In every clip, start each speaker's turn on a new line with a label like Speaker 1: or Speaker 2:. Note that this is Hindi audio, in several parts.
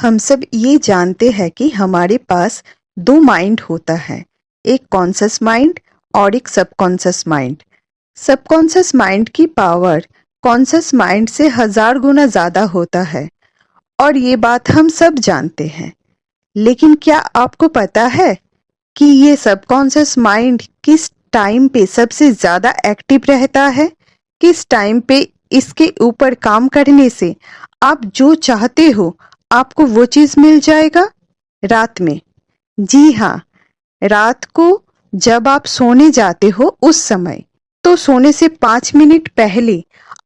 Speaker 1: हम सब ये जानते हैं कि हमारे पास दो माइंड होता है, एक कॉन्शस माइंड और एक सबकॉन्शस माइंड। सबकॉन्शस माइंड की पावर कॉन्शस माइंड से 1000 गुना ज्यादा होता है और ये बात हम सब जानते हैं। लेकिन क्या आपको पता है कि ये सबकॉन्शस माइंड किस टाइम पे सबसे ज्यादा एक्टिव रहता है? किस टाइम पे इसके ऊपर काम करने से आप जो चाहते हो आपको वो चीज मिल जाएगा? रात में। जी हाँ, रात को जब आप सोने जाते हो उस समय। तो सोने से 5 मिनट पहले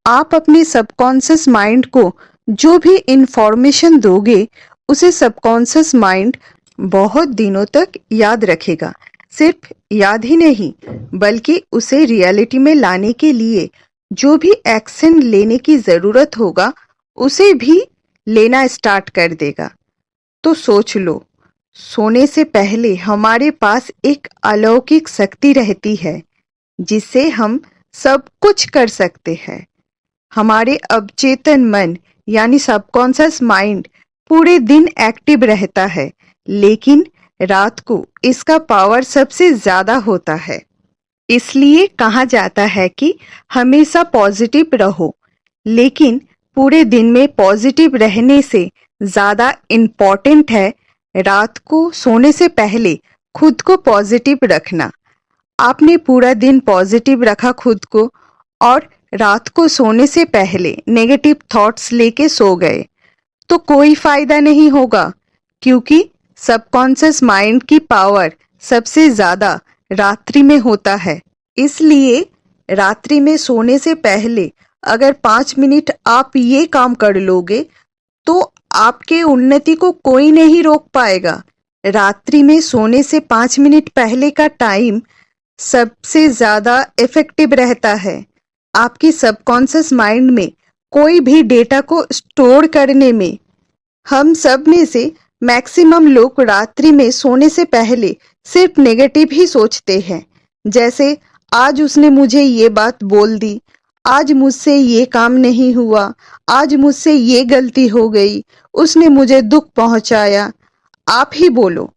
Speaker 1: आप अपने सबकॉन्शियस माइंड को जो भी इंफॉर्मेशन दोगे उसे सबकॉन्शियस माइंड बहुत दिनों तक याद रखेगा। सिर्फ याद ही नहीं बल्कि उसे रियलिटी में लाने के लिए जो भी एक्शन लेने की जरूरत होगा उसे भी लेना स्टार्ट कर देगा। तो सोच लो, सोने से पहले हमारे पास एक अलौकिक शक्ति रहती है जिससे हम सब कुछ कर सकते हैं। हमारे अवचेतन मन यानी सबकॉन्शियस माइंड पूरे दिन एक्टिव रहता है, लेकिन रात को इसका पावर सबसे ज्यादा होता है। इसलिए कहा जाता है कि हमेशा पॉजिटिव रहो, लेकिन पूरे दिन में पॉजिटिव रहने से ज्यादा इम्पोर्टेंट है रात को सोने से पहले खुद को पॉजिटिव रखना। आपने पूरा दिन पॉजिटिव रखा खुद को और रात को सोने से पहले नेगेटिव थॉट्स लेके सो गए तो कोई फायदा नहीं होगा, क्योंकि सबकॉन्शियस माइंड की पावर सबसे ज्यादा रात्रि में होता है। इसलिए रात्रि में सोने से पहले अगर 5 मिनट आप ये काम कर लोगे तो आपके उन्नति को कोई नहीं रोक पाएगा। रात्रि में सोने से 5 मिनट पहले का टाइम सबसे ज्यादा इफेक्टिव रहता है आपकी सबकॉन्शियस माइंड में कोई भी डेटा को स्टोर करने में। हम सब में से मैक्सिमम लोग रात्रि में सोने से पहले सिर्फ नेगेटिव ही सोचते हैं, जैसे आज उसने मुझे ये बात बोल दी, आज मुझसे ये काम नहीं हुआ, आज मुझसे ये गलती हो गई, उसने मुझे दुख पहुंचाया। आप ही बोलो,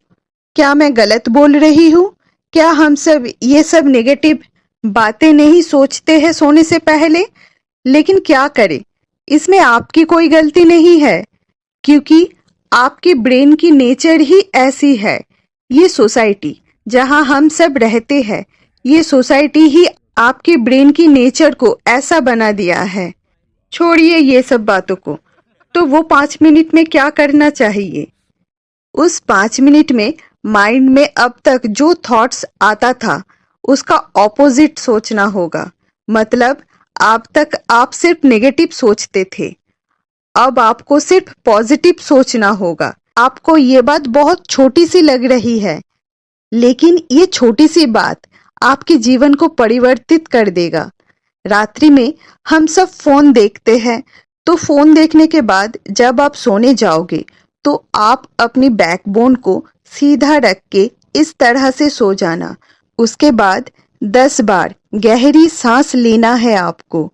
Speaker 1: क्या मैं गलत बोल रही हूँ? क्या हम सब ये सब नेगेटिव बातें नहीं सोचते हैं सोने से पहले? लेकिन क्या करें, इसमें आपकी कोई गलती नहीं है, क्योंकि आपके ब्रेन की नेचर ही ऐसी है। ये सोसाइटी जहां हम सब रहते हैं, ये सोसाइटी ही आपके ब्रेन की नेचर को ऐसा बना दिया है। छोड़िए ये सब बातों को, तो वो 5 मिनट में क्या करना चाहिए? उस 5 मिनट में माइंड में अब तक जो थॉट्स आता था उसका ऑपोजिट सोचना होगा। मतलब अब तक आप सिर्फ नेगेटिव सोचते थे, अब आपको सिर्फ पॉजिटिव सोचना होगा। आपको ये बात बहुत छोटी सी लग रही है, लेकिन ये छोटी सी बात आपके जीवन को परिवर्तित कर देगा। रात्रि में हम सब फोन देखते हैं, तो फोन देखने के बाद जब आप सोने जाओगे तो आप अपनी बैकबोन को सीधा रख के इस तरह से सो जाना। उसके बाद 10 बार गहरी सांस लेना है आपको।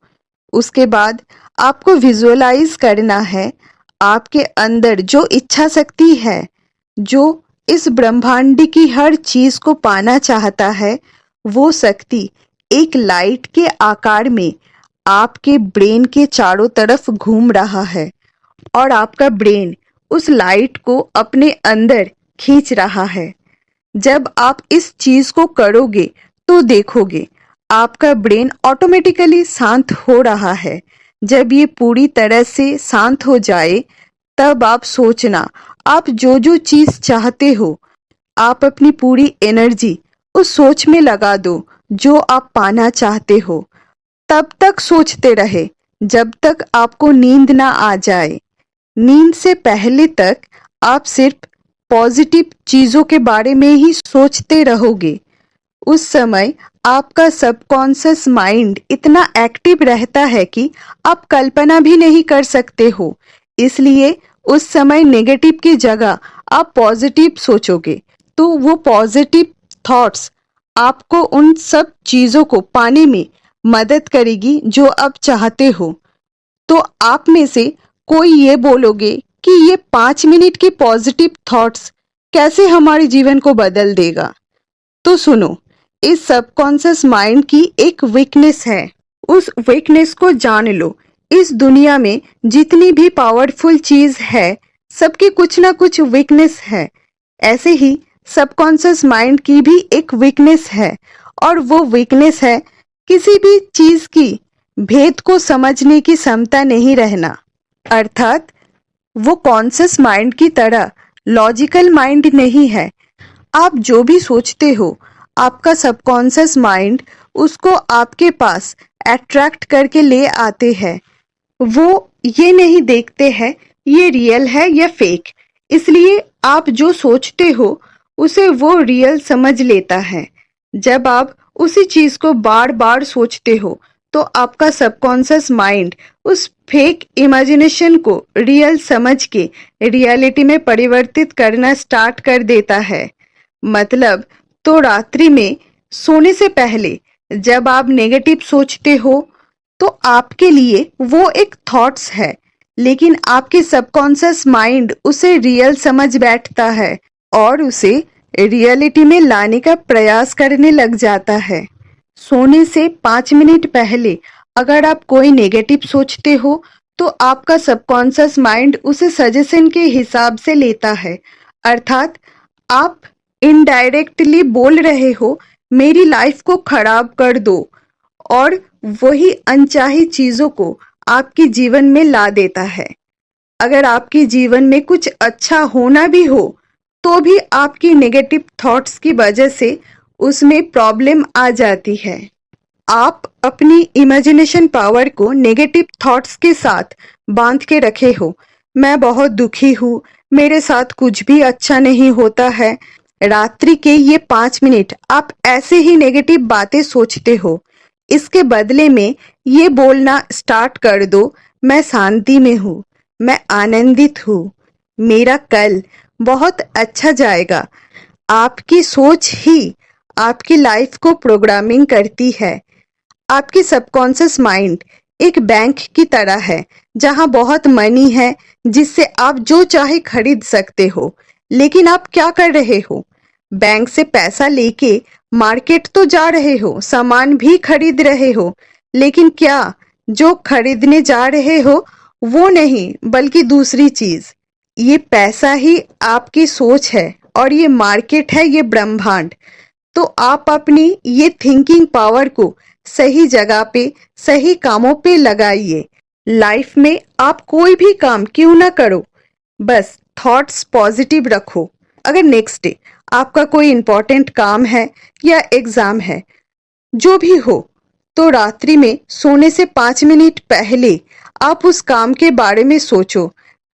Speaker 1: उसके बाद आपको विजुअलाइज करना है आपके अंदर जो इच्छा शक्ति है, जो इस ब्रह्मांड की हर चीज को पाना चाहता है, वो शक्ति एक लाइट के आकार में आपके ब्रेन के चारों तरफ घूम रहा है और आपका ब्रेन उस लाइट को अपने अंदर खींच रहा है। जब आप इस चीज को करोगे तो देखोगे आपका ब्रेन ऑटोमेटिकली शांत हो रहा है। जब ये पूरी तरह से शांत हो जाए तब आप सोचना, आप जो जो चीज चाहते हो, आप अपनी पूरी एनर्जी उस सोच में लगा दो जो आप पाना चाहते हो। तब तक सोचते रहे जब तक आपको नींद ना आ जाए। नींद से पहले तक आप सिर्फ पॉजिटिव चीजों के बारे में ही सोचते रहोगे। उस समय आपका सबकॉन्शियस माइंड इतना एक्टिव रहता है कि आप कल्पना भी नहीं कर सकते हो। इसलिए उस समय नेगेटिव की जगह आप पॉजिटिव सोचोगे, तो वो पॉजिटिव थॉट्स आपको उन सब चीजों को पाने में मदद करेगी जो आप चाहते हो। तो आप में से कोई ये बोलोगे कि ये 5 मिनट के पॉजिटिव थॉट्स कैसे हमारे जीवन को बदल देगा। तो सुनो, इस सबकॉन्शियस माइंड की एक वीकनेस है, उस वीकनेस को जान लो। इस दुनिया में जितनी भी पावरफुल चीज है, सबकी कुछ ना कुछ वीकनेस है। ऐसे ही सबकॉन्शियस माइंड की भी एक वीकनेस है, और वो वीकनेस है किसी भी चीज की भेद को समझने की क्षमता नहीं रहना। अर्थात वो कॉन्शियस माइंड की तरह लॉजिकल माइंड नहीं है। आप जो भी सोचते हो, आपका सबकॉन्शियस माइंड उसको आपके पास अट्रैक्ट करके ले आते हैं। वो ये नहीं देखते हैं ये रियल है या फेक, इसलिए आप जो सोचते हो उसे वो रियल समझ लेता है। जब आप उसी चीज को बार बार सोचते हो तो आपका सबकॉन्शियस माइंड उस फेक इमेजिनेशन को रियल समझ के रियलिटी में परिवर्तित करना स्टार्ट कर देता है। मतलब, तो रात्रि में सोने से पहले जब आप नेगेटिव सोचते हो तो आपके लिए वो एक थॉट्स है, लेकिन आपके सबकॉन्शियस माइंड उसे रियल समझ बैठता है और उसे रियलिटी में लाने का प्रयास करने लग जाता है। सोने से 5 मिनट पहले अगर आप कोई नेगेटिव सोचते हो तो आपका सबकॉन्शियस माइंड उसे सजेशन के हिसाब से लेता है। अर्थात आप इनडायरेक्टली बोल रहे हो मेरी लाइफ को खराब कर दो, और वही अनचाही चीजों को आपके जीवन में ला देता है। अगर आपके जीवन में कुछ अच्छा होना भी हो तो भी आपकी नेगेटिव थॉट्स की वजह से उसमें प्रॉब्लम आ जाती है। आप अपनी इमेजिनेशन पावर को नेगेटिव थॉट्स के साथ बांध के रखे हो। मैं बहुत दुखी हूँ, मेरे साथ कुछ भी अच्छा नहीं होता है। रात्रि के ये 5 मिनट आप ऐसे ही नेगेटिव बातें सोचते हो। इसके बदले में ये बोलना स्टार्ट कर दो, मैं शांति में हूँ, मैं आनंदित हूँ, मेरा कल बहुत अच्छा जाएगा। आपकी सोच ही आपकी लाइफ को प्रोग्रामिंग करती है। आपकी सबकॉन्शियस माइंड एक बैंक की तरह है जहां बहुत मनी है, जिससे आप जो चाहे खरीद सकते हो। लेकिन आप क्या कर रहे हो? बैंक से पैसा लेके मार्केट तो जा रहे हो, सामान भी खरीद रहे हो, लेकिन क्या जो खरीदने जा रहे हो वो नहीं, बल्कि दूसरी चीज। ये पैसा ही आपकी सोच है और ये मार्केट है, ये ब्रह्मांड। तो आप अपनी ये थिंकिंग पावर को सही जगह पे, सही कामों पे लगाइए। लाइफ में आप कोई भी काम क्यों ना करो, बस थॉट्स पॉजिटिव रखो। अगर नेक्स्ट डे आपका कोई इंपॉर्टेंट काम है या एग्जाम है, जो भी हो, तो रात्रि में सोने से 5 मिनट पहले आप उस काम के बारे में सोचो।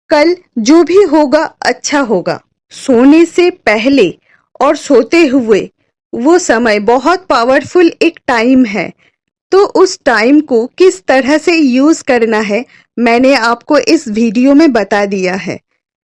Speaker 1: कल जो भी होगा अच्छा होगा। सोने से पहले और सोते हुए वो समय बहुत पावरफुल एक टाइम है। तो उस टाइम को किस तरह से यूज करना है मैंने आपको इस वीडियो में बता दिया है।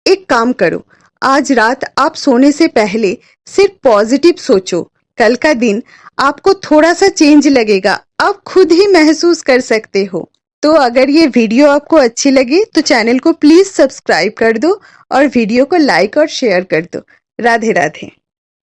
Speaker 1: एक काम करो, आज रात आप सोने से पहले सिर्फ पॉजिटिव सोचो। कल का दिन आपको थोड़ा सा चेंज लगेगा, आप खुद ही महसूस कर सकते हो। तो अगर ये वीडियो आपको अच्छी लगी तो चैनल को प्लीज सब्सक्राइब कर दो और वीडियो को लाइक और शेयर कर दो। राधे राधे।